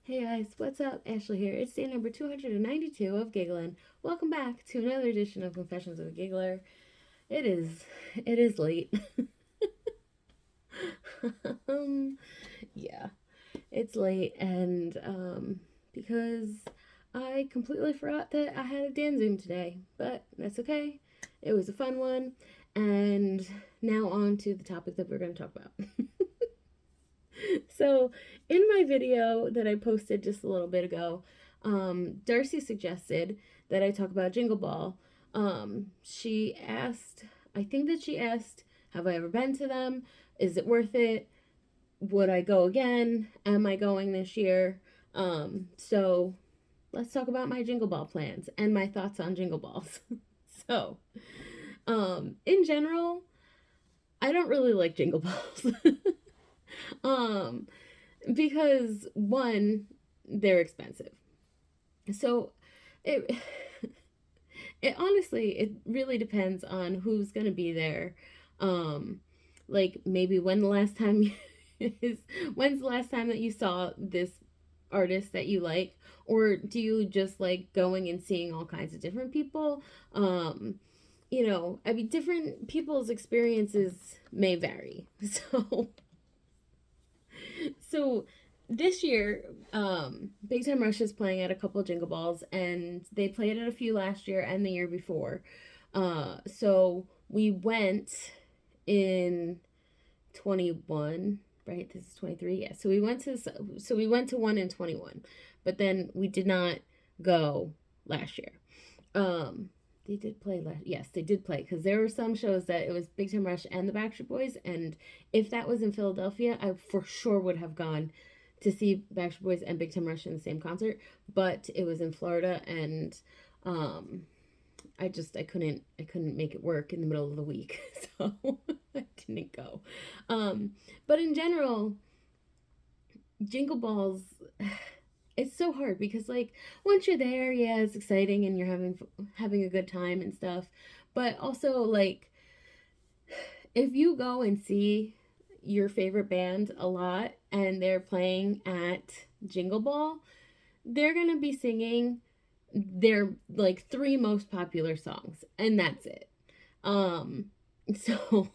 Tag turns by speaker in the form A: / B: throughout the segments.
A: Hey guys, what's up? Ashley here. It's day number 292 of Giggling. Welcome back to another edition of Confessions of a Giggler. It is it is late. um yeah, it's late and because I completely forgot that I had a Dan Zoom today, but that's okay. It was a fun one. And now on to the topic that we're going to talk about. So, in my video that I posted just a little bit ago, Darcy suggested that I talk about Jingle Ball. She asked, I think that she asked, have I ever been to them? Is it worth it? Would I go again? Am I going this year? So let's talk about my Jingle Ball plans and my thoughts on Jingle Balls. So, in general, I don't really like Jingle Balls. um, because one, they're expensive. So it it honestly it really depends on who's gonna be there. Um, like maybe when the last time is when's the last time that you saw this artist that you like, or do you just like going and seeing all kinds of different people? I mean, different people's experiences may vary. So this year, Big Time Rush is playing at a couple of Jingle Balls, and they played at a few last year and the year before. So we went in 21, right? This is 23. Yeah. So we went to one in 21, but then we did not go last year. Um, they did play last. Yes, they did play because there were some shows that it was Big Time Rush and the Backstreet Boys, and if that was in Philadelphia, I for sure would have gone to see Backstreet Boys and Big Time Rush in the same concert. But it was in Florida, and um, I couldn't make it work in the middle of the week, so I didn't go. But in general, Jingle Balls, it's so hard because like once you're there, yeah, it's exciting and you're having a good time and stuff. But also like if you go and see your favorite band a lot and they're playing at Jingle Ball, they're going to be singing their like three most popular songs and that's it. Um so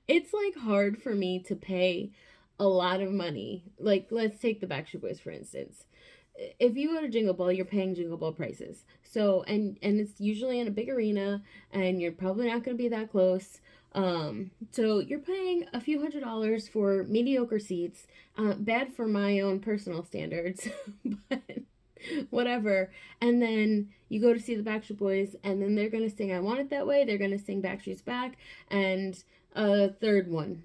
A: it's like hard for me to pay a lot of money. Like let's take the Backstreet Boys for instance. If you go to Jingle Ball, you're paying Jingle Ball prices. So and it's usually in a big arena, and you're probably not going to be that close. So you're paying a few $100s for mediocre seats. Bad for my own personal standards, but whatever. And then you go to see the Backstreet Boys, and then they're gonna sing "I Want It That Way." They're gonna sing "Backstreet's Back," and a third one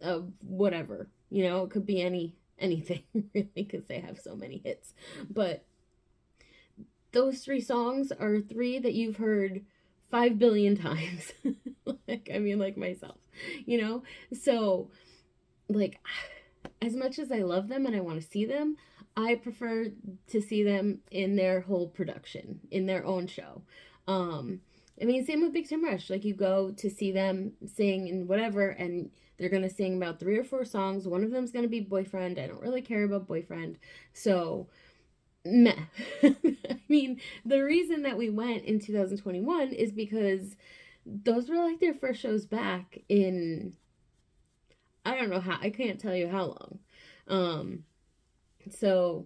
A: of whatever. It could be anything really because they have so many hits. But those three songs are three that you've heard 5 billion times. like myself, you know? So, like, as much as I love them and I want to see them, I prefer to see them in their whole production, in their own show. Um, I mean, same with Big Time Rush. Like, you go to see them sing and whatever, and they're going to sing about three or four songs. One of them's going to be Boyfriend. I don't really care about Boyfriend. So, meh. I mean, the reason that we went in 2021 is because those were like their first shows back in, I don't know how, I can't tell you how long. Um, so,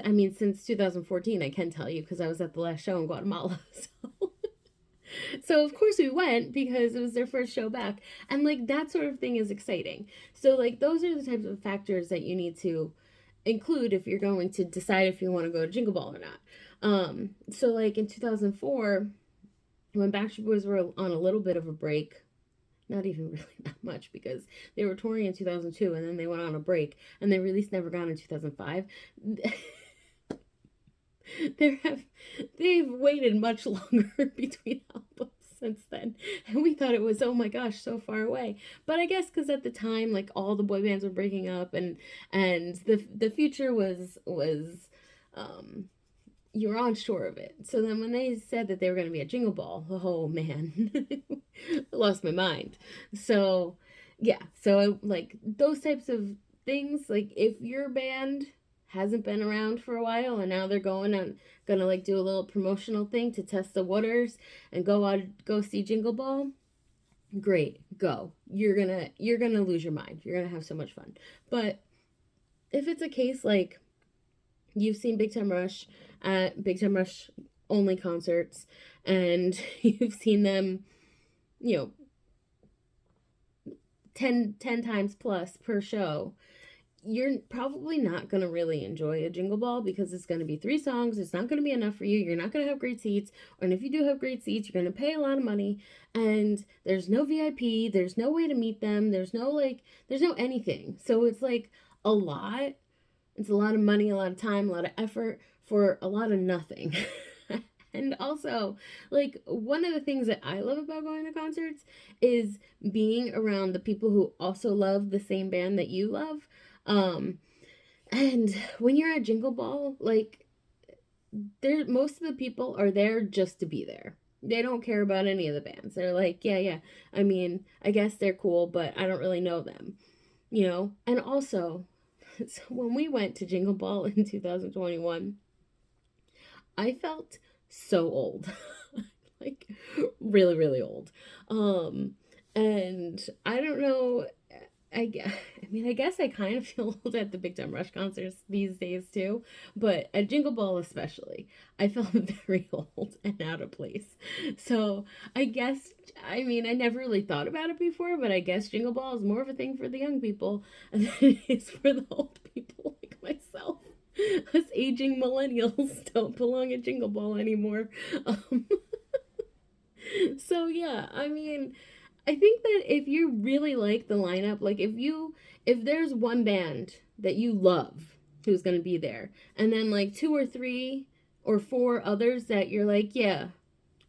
A: I mean, since 2014, I can tell you because I was at the last show in Guatemala. So of course we went because it was their first show back. And like that sort of thing is exciting. So, like, those are the types of factors that you need to include if you're going to decide if you want to go to Jingle Ball or not. So, like, in 2004, when Backstreet Boys were on a little bit of a break, not even really that much because they were touring in 2002 and then they went on a break and they released Never Gone in 2005. They have they've waited much longer between albums since then, and we thought it was, oh my gosh, so far away. But I guess because at the time, like, all the boy bands were breaking up, and the future was um you were unsure of it. So then when they said that they were going to be at Jingle Ball, oh man, I lost my mind. So yeah, so like those types of things, like if your band hasn't been around for a while, and now they're gonna like do a little promotional thing to test the waters and go see Jingle Ball. Great, go. You're gonna lose your mind. You're gonna have so much fun. But if it's a case like you've seen Big Time Rush at Big Time Rush only concerts, and you've seen them, you know, 10 times plus per show, you're probably not going to really enjoy a Jingle Ball because it's going to be 3 songs. It's not going to be enough for you. You're not going to have great seats. And if you do have great seats, you're going to pay a lot of money. And there's no VIP. There's no way to meet them. There's no anything. So it's like a lot. It's a lot of money, a lot of time, a lot of effort for a lot of nothing. And also, like, one of the things that I love about going to concerts is being around the people who also love the same band that you love. Um, and when you're at Jingle Ball, like, most of the people are there just to be there. They don't care about any of the bands. They're like, yeah, yeah. I mean, I guess they're cool, but I don't really know them, you know? And also, so when we went to Jingle Ball in 2021, I felt so old. Like really, really old. And I don't know. I guess I kind of feel old at the Big Time Rush concerts these days too, but at Jingle Ball especially, I felt very old and out of place. So I guess, I mean, I never really thought about it before, but I guess Jingle Ball is more of a thing for the young people than it is for the old people like myself. Us aging millennials don't belong at Jingle Ball anymore. Um, so yeah, I mean, I think that if you really like the lineup, like if there's one band that you love who's going to be there, and then like 2 or 3 or 4 others that you're like, yeah,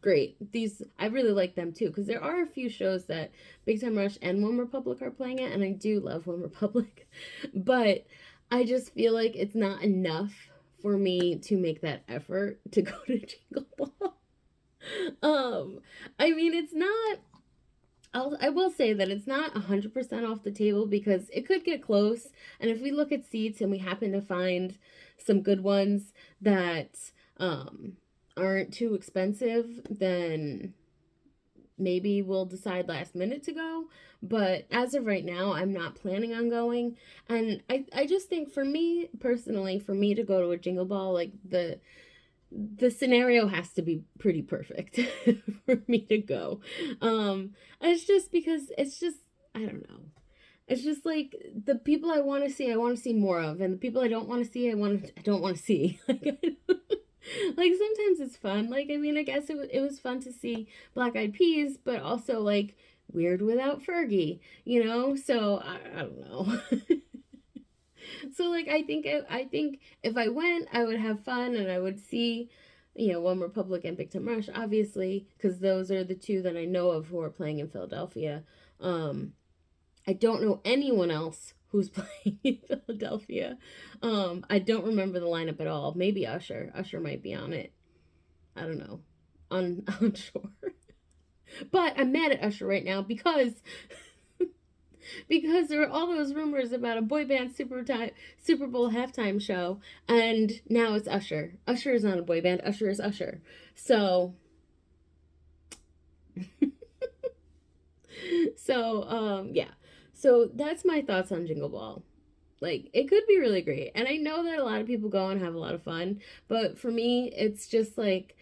A: great. These I really like them too because there are a few shows that Big Time Rush and One Republic are playing at, and I do love One Republic, but I just feel like it's not enough for me to make that effort to go to Jingle Ball. um, I mean, it's not. I will say that it's not 100% off the table because it could get close. And if we look at seats and we happen to find some good ones that aren't too expensive, then maybe we'll decide last minute to go. But as of right now, I'm not planning on going. And I just think for me personally, for me to go to a Jingle Ball, like the scenario has to be pretty perfect for me to go. It's just because it's just I don't know. It's just like the people I want to see more of, and the people I don't want to see, I don't want to see. Like sometimes it's fun. Like I mean, I guess it was fun to see Black Eyed Peas, but also like weird without Fergie, you know. So I don't know. So like I think if I went, I would have fun and I would see, you know, One Republic and Big Time Rush, obviously, because those are the two that I know of who are playing in Philadelphia. I don't know anyone else who's playing in Philadelphia. I don't remember the lineup at all. Maybe Usher. Usher might be on it. I don't know. Unsure. But I'm mad at Usher right now because there are all those rumors about a boy band Super Bowl halftime show, and now it's Usher. Usher is not a boy band. Usher is Usher. So, yeah. So that's my thoughts on Jingle Ball. Like, it could be really great, and I know that a lot of people go and have a lot of fun, but for me, it's just like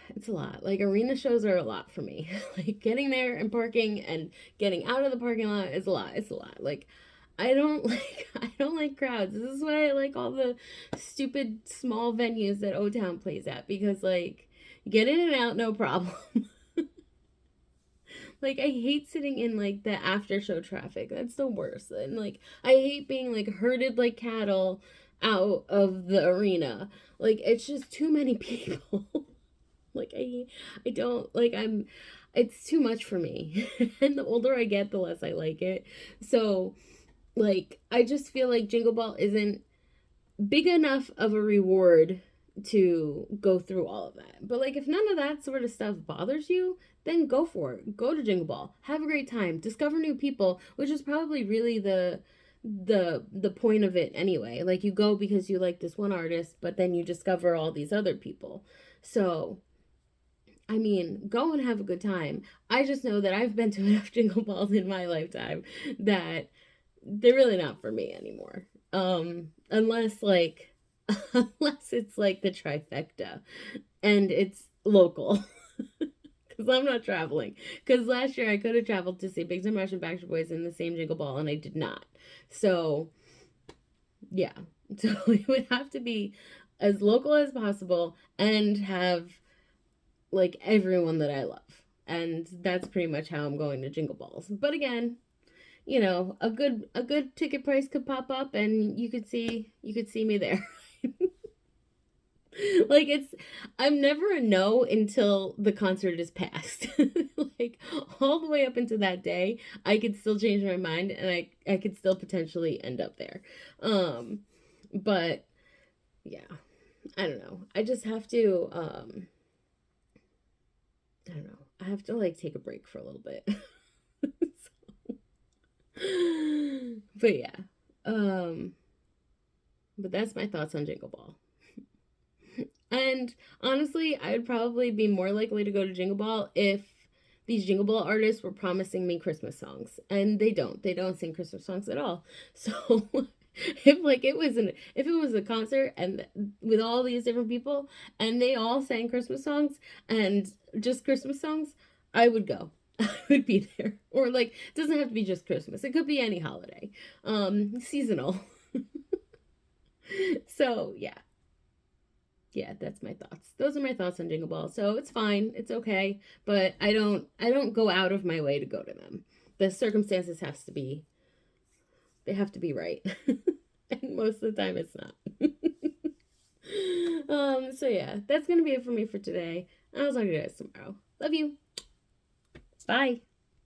A: it's a lot. Like arena shows are a lot for me. Like getting there and parking and getting out of the parking lot is a lot. It's a lot. Like I don't like crowds. This is why I like all the stupid small venues that O Town plays at because like get in and out no problem. Like I hate sitting in like the after show traffic. That's the worst. And like I hate being like herded like cattle out of the arena. Like it's just too many people. Like I don't like it's too much for me. And the older I get, the less I like it. So like I just feel like Jingle Ball isn't big enough of a reward to go through all of that. But like if none of that sort of stuff bothers you, then go for it. Go to Jingle Ball. Have a great time. Discover new people, which is probably really the point of it anyway. Like you go because you like this one artist, but then you discover all these other people. So, I mean, go and have a good time. I just know that I've been to enough Jingle Balls in my lifetime that they're really not for me anymore. Unless like unless it's like the trifecta and it's local. Because I'm not traveling. Because last year I could have traveled to see Big Time Rush and Backstreet Boys in the same Jingle Ball, and I did not. So, yeah. So it would have to be as local as possible and have like everyone that I love. And that's pretty much how I'm going to Jingle Balls. But again, a good ticket price could pop up and you could see me there. Like it's I'm never a no until the concert is past. Like all the way up until that day, I could still change my mind and I could still potentially end up there. Um but yeah, I don't know. I just have to I don't know. I have to like take a break for a little bit. But yeah. Um but that's my thoughts on Jingle Ball. And honestly, I'd probably be more likely to go to Jingle Ball if these Jingle Ball artists were promising me Christmas songs. And they don't. They don't sing Christmas songs at all. So if it was a concert and with all these different people and they all sang Christmas songs and just Christmas songs, I would go. I would be there. Or like it doesn't have to be just Christmas. It could be any holiday. Seasonal. So, yeah. Yeah, that's my thoughts. Those are my thoughts on Jingle Ball. So it's fine, it's okay, but I don't go out of my way to go to them. The circumstances has to be they have to be right. And most of the time it's not. So yeah, that's gonna be it for me for today. I'll talk to you guys tomorrow. Love you. Bye.